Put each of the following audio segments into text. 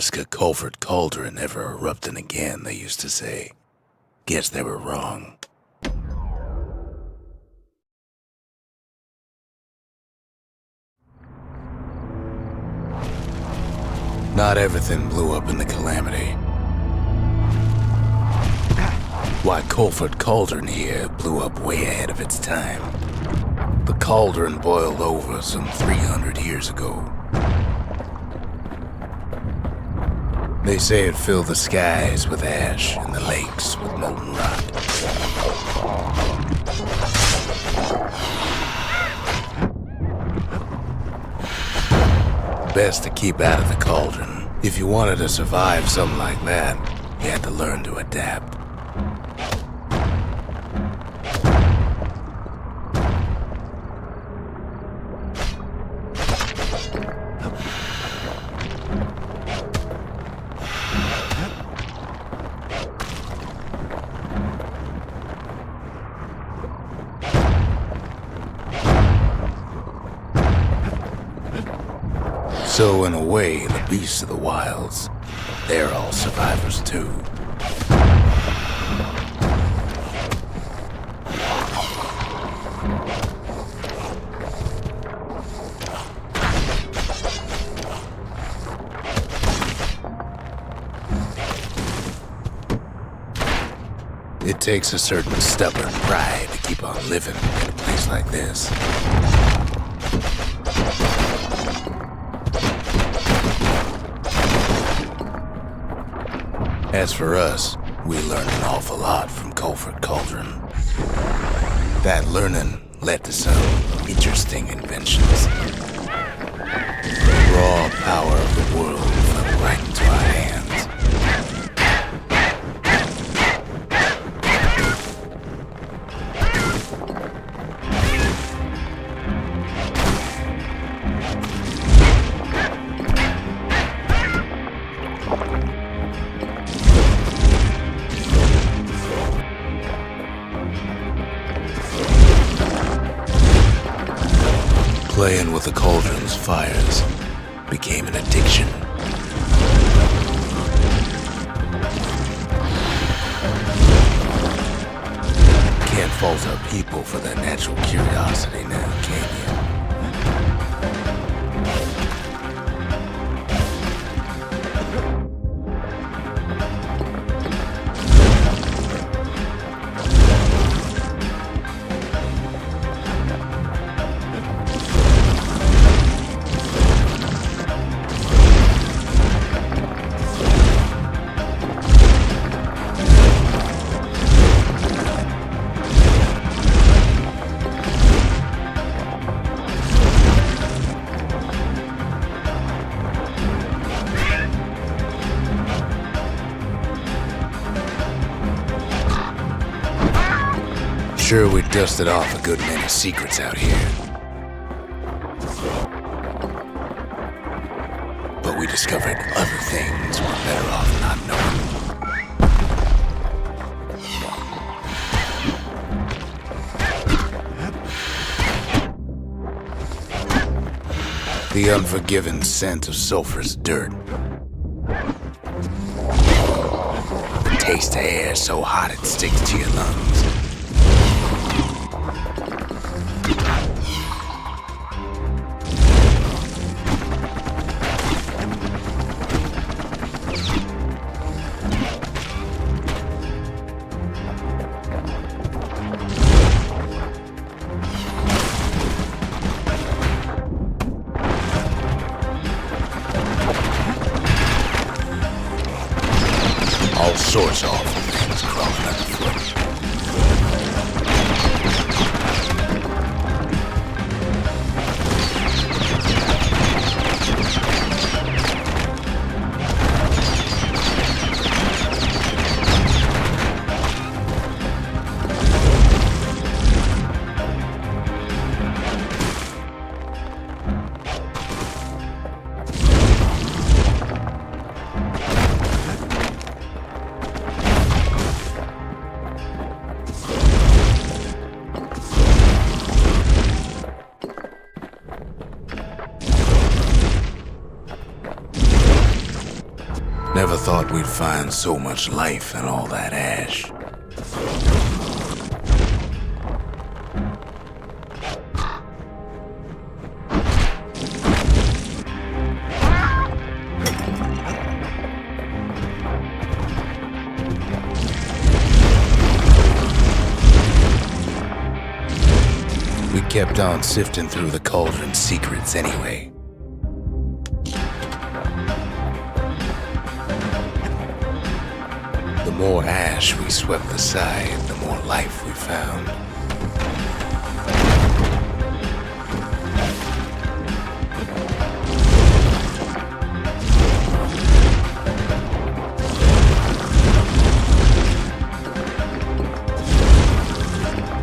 risk a culvert cauldron ever erupting again, they used to say. Guess they were wrong. Not everything blew up in the calamity. Why, culvert cauldron here blew up way ahead of its time. The cauldron boiled over some 300 years ago. They say it filled the skies with ash and the lakes with molten rock. Best to keep out of the cauldron. If you wanted to survive something like that, you had to learn to adapt. So in a way, the beasts of the wilds, they're all survivors too. It takes a certain stubborn pride to keep on living in a place like this. As for us, we learned an awful lot from culvert cauldron. That learning led to some interesting inventions. The raw power of the world fell right into our hands. Playing with the cauldron's fires became an addiction. Can't fault our people for their natural curiosity now, can you? Sure, we dusted off a good many secrets out here. But we discovered other things we're better off not knowing. The unforgiving scent of sulfurous dirt. The taste of air so hot it sticks to your lungs. All sorts of awful things crawling underfoot. thought we'd find so much life in all that ash. We kept on sifting through the cauldron's secrets anyway. The more ash we swept aside, the more life we found.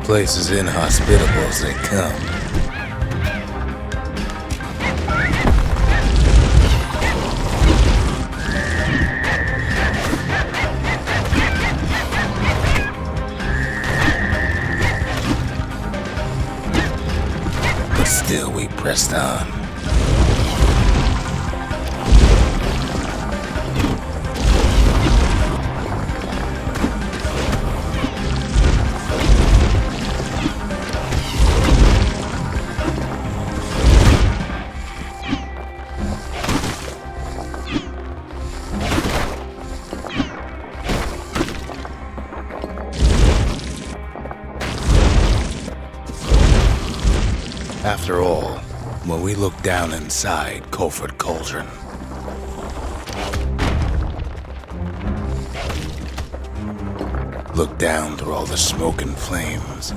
Place as inhospitable as they come. But still we pressed on. After all, when we looked down inside Culford Cauldron, looked down through all the smoke and flames,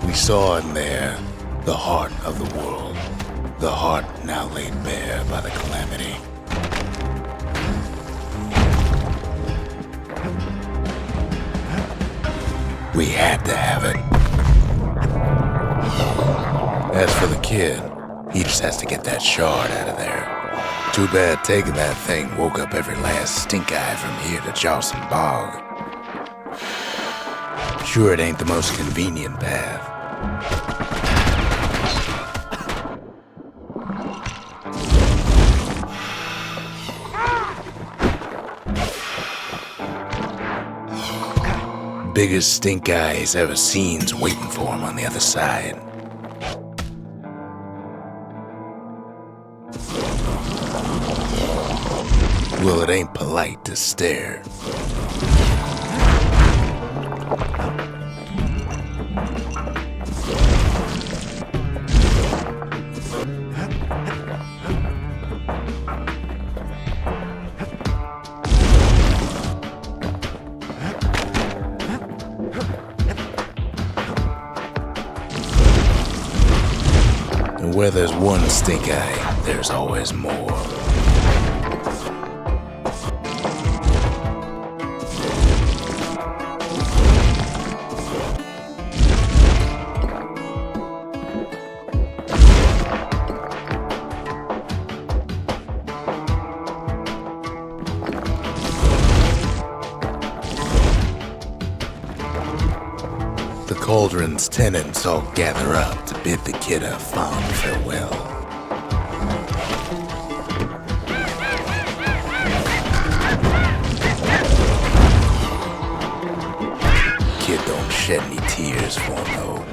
we saw in there the heart of the world, the heart now laid bare by the calamity. We had to have it. As for the kid, he just has to get that shard out of there. Too bad taking that thing woke up every last stink eye from here to Charleston Bog. Sure, it ain't the most convenient path. Biggest stink eye he's ever seen's waiting for him on the other side. Well, it ain't polite to stare. And where there's one stink eye, there's always more. The cauldron's tenants all gather up to bid the kid a fond farewell. Kid don't shed any tears for him though.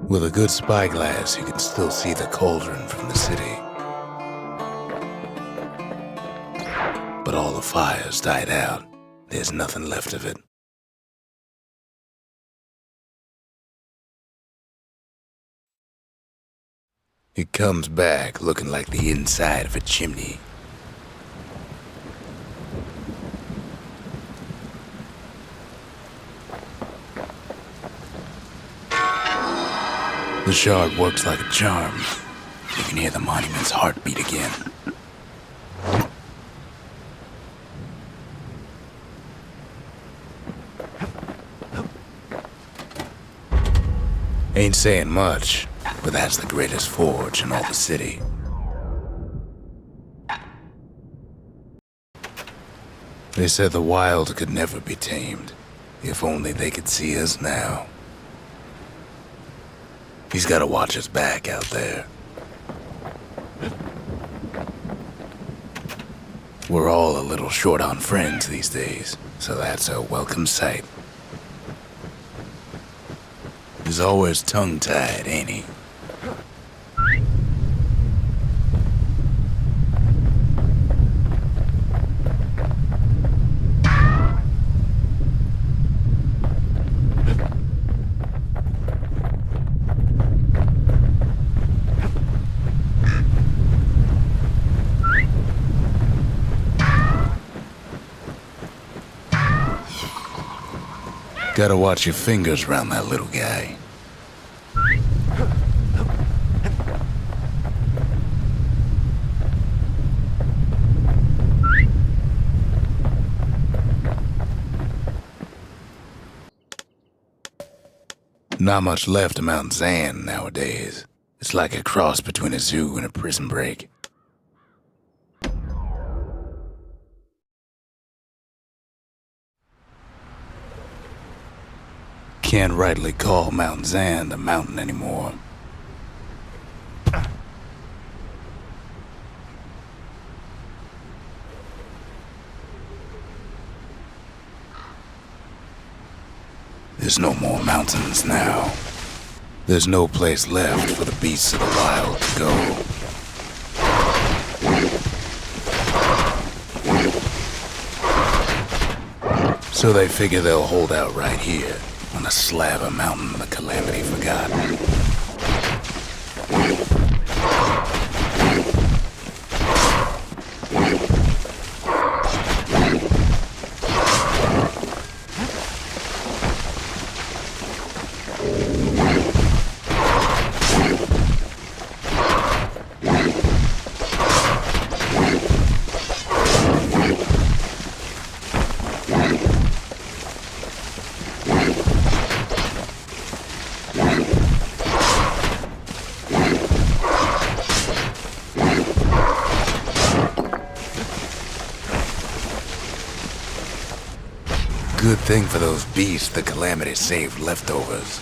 With a good spyglass, you can still see the cauldron from the city. But all the fires died out. There's nothing left of it. It comes back looking like the inside of a chimney. The shard works like a charm. You can hear the monument's heartbeat again. Ain't saying much, but that's the greatest forge in all the city. They said the wild could never be tamed. If only they could see us now. He's gotta watch his back out there. We're all a little short on friends these days, so that's a welcome sight. He's always tongue-tied, ain't he? Gotta watch your fingers around that little guy. Not much left of Mount Zan nowadays. It's like a cross between a zoo and a prison break. Can't rightly call Mount Zan a mountain anymore. There's no more mountains now. There's no place left for the beasts of the wild to go. So they figure they'll hold out right here, on a slab of mountain the Calamity forgot. Good thing for those beasts the Calamity saved leftovers.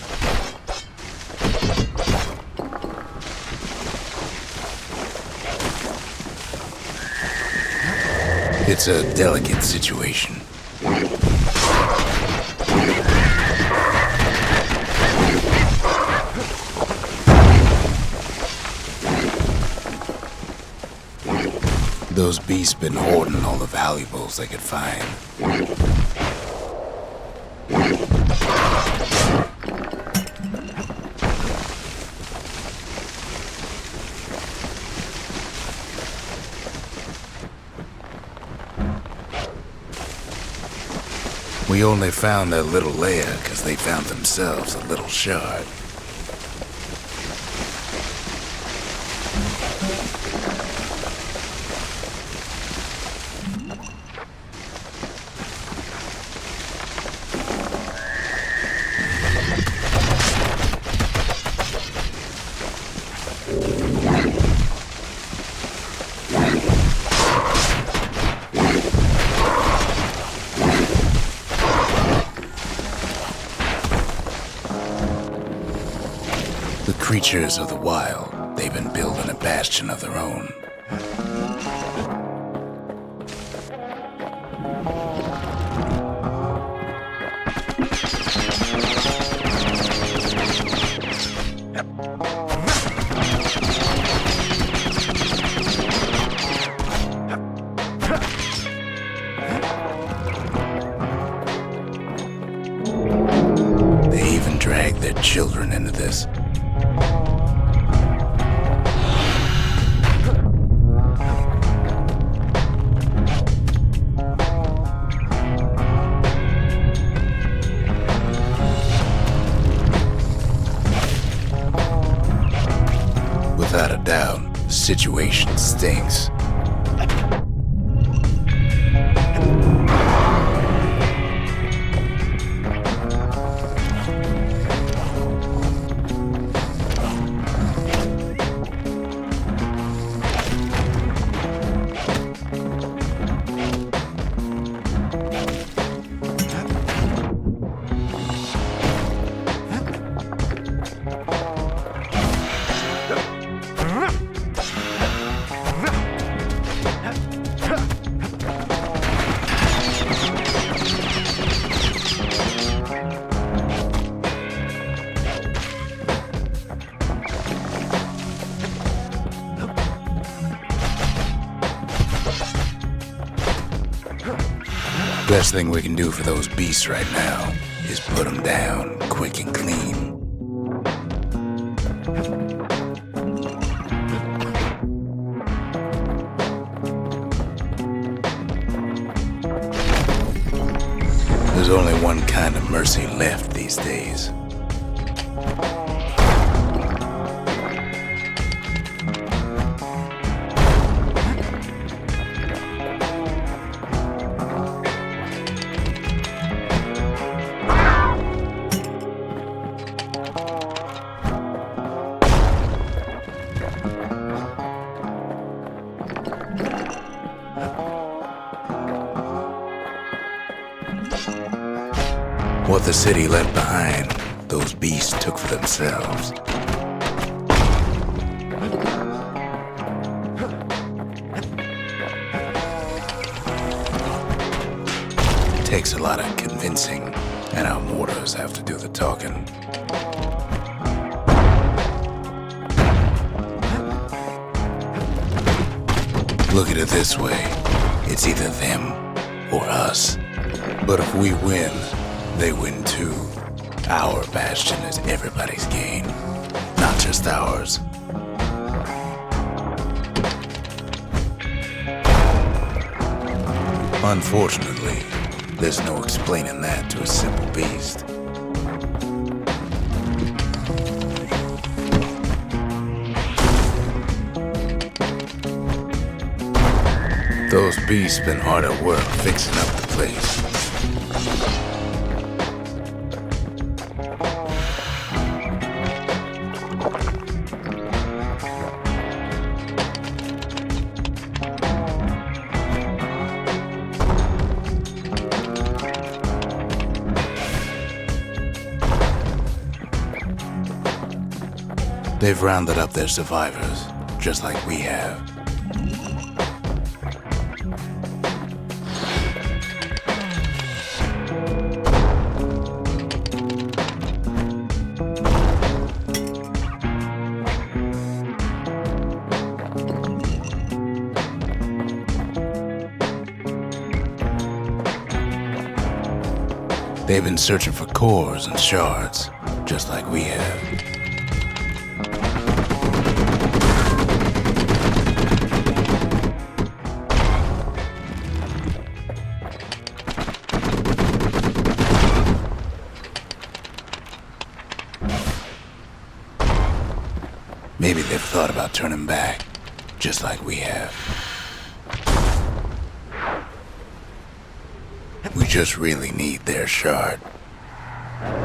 It's a delicate situation. Those beasts been hoarding all the valuables they could find. We only found that little lair because they found themselves a little shard. Creatures of the wild, they've been building a bastion of their own. They even dragged their children into this. Without a doubt, the situation stinks. Best thing we can do for those beasts right now is put them down quick and clean. There's only one kind of mercy left these days. What the city left behind, those beasts took for themselves. It takes a lot of convincing, and our mortars have to do the talking. Look at it this way, it's either them or us. But if we win, they win too. Our Bastion is everybody's gain, not just ours. Unfortunately, there's no explaining that to a simple beast. Those beasts been hard at work fixing up the place. They've rounded up their survivors, just like we have. They've been searching for cores and shards, just like we have. Maybe they've thought about turning back, just like we have. We just really need their shard.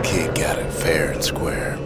Kid got it fair and square.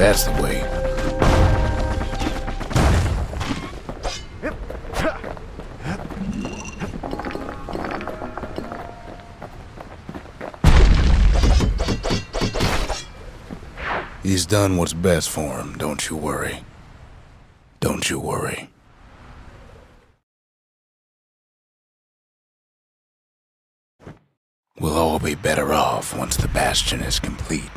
That's the way. He's done what's best for him, don't you worry. Don't you worry. We'll all be better off once the Bastion is complete.